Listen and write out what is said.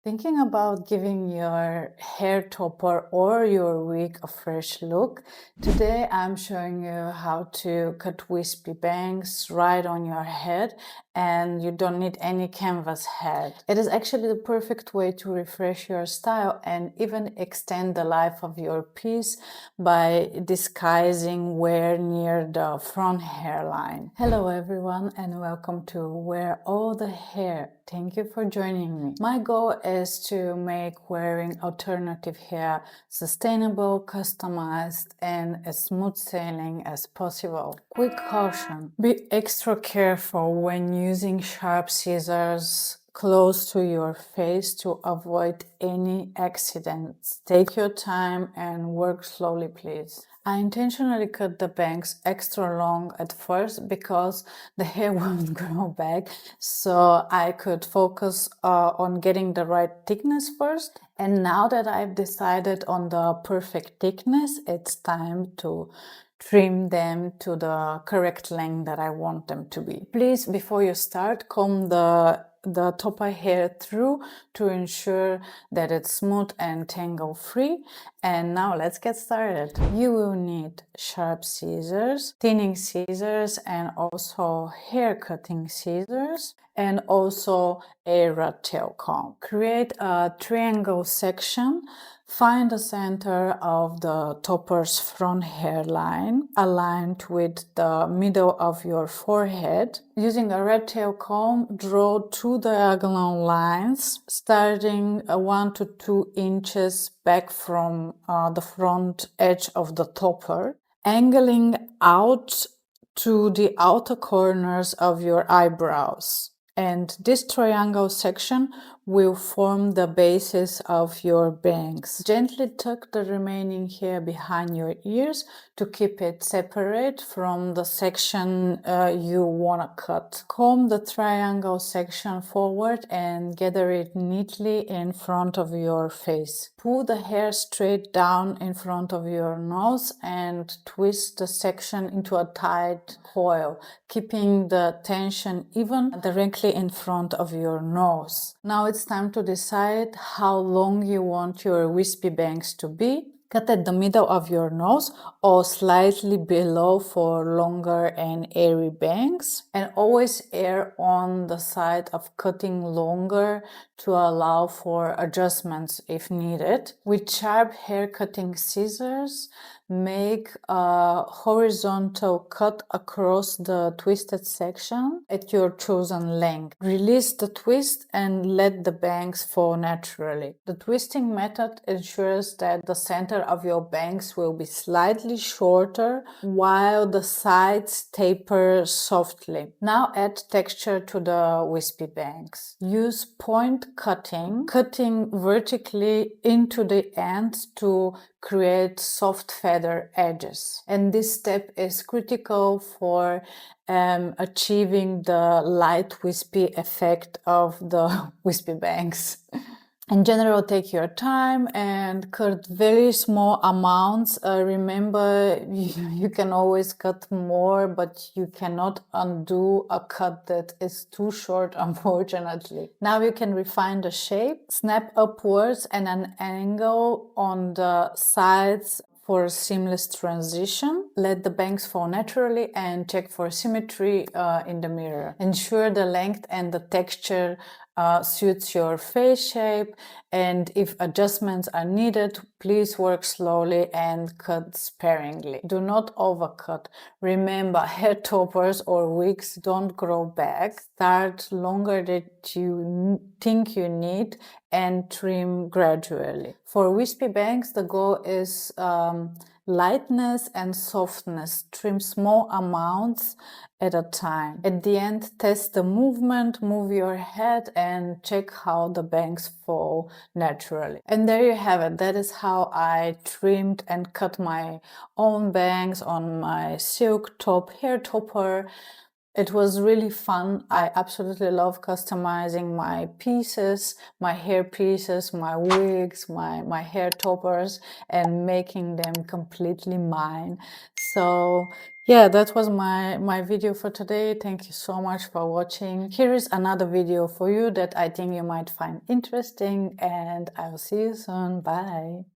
Thinking about giving your hair topper or your wig a fresh look? Today I'm showing you how to cut wispy bangs right on your head, and you don't need any canvas head. It is actually the perfect way to refresh your style and even extend the life of your piece by disguising wear near the front hairline. Hello everyone and welcome to Wear All the Hair. Thank you for joining me. My goal is to make wearing alternative hair sustainable, customized, and as smooth sailing as possible. Quick caution: be extra careful when using sharp scissors close to your face to avoid any accidents. Take your time and work slowly, please. I intentionally cut the bangs extra long at first because the hair won't grow back, so I could focus on getting the right thickness first. And now that I've decided on the perfect thickness, it's time to trim them to the correct length that I want them to be. Please, before you start, comb the topper hair through to ensure that it's smooth and tangle free. And now let's get started. You will need sharp scissors, thinning scissors, and also hair cutting scissors, and also a rat tail comb. Create a triangle section. Find the center of the topper's front hairline aligned with the middle of your forehead. Using a rat tail comb, draw two diagonal lines starting 1 to 2 inches back from the front edge of the topper, angling out to the outer corners of your eyebrows. And this triangle section will form the basis of your bangs. Gently tuck the remaining hair behind your ears to keep it separate from the section you want to cut. Comb the triangle section forward and gather it neatly in front of your face. Pull the hair straight down in front of your nose and twist the section into a tight coil, keeping the tension even directly in front of your nose. Now it's time to decide how long you want your wispy bangs to be. Cut at the middle of your nose or slightly below for longer and airy bangs, and always err on the side of cutting longer to allow for adjustments if needed. With sharp hair cutting scissors, make a horizontal cut across the twisted section at your chosen length. Release the twist and let the bangs fall naturally. The twisting method ensures that the center of your bangs will be slightly shorter while the sides taper softly. Now add texture to the wispy bangs. Use point cutting vertically into the ends to create soft feather edges. And this step is critical for achieving the light wispy effect of the wispy bangs. In general, take your time and cut very small amounts. Remember, you can always cut more, but you cannot undo a cut that is too short, unfortunately. Now you can refine the shape. Snap upwards and an angle on the sides for a seamless transition. Let the bangs fall naturally and check for symmetry in the mirror. Ensure the length and the texture suits your face shape, and if adjustments are needed, please work slowly and cut sparingly. Do not overcut. Remember, hair toppers or wigs don't grow back. Start longer than you think you need and trim gradually. For wispy bangs, the goal is lightness and softness. Trim small amounts at a time. At the end, test the movement, move your head and check how the bangs fall naturally. And there you have it. That is how I trimmed and cut my own bangs on my silk top hair topper. It was really fun. I absolutely love customizing my pieces, my hair pieces, my wigs, my hair toppers, and making them completely mine. So yeah, that was my video for today. Thank you so much for watching. Here is another video for you that I think you might find interesting, and I will see you soon. Bye.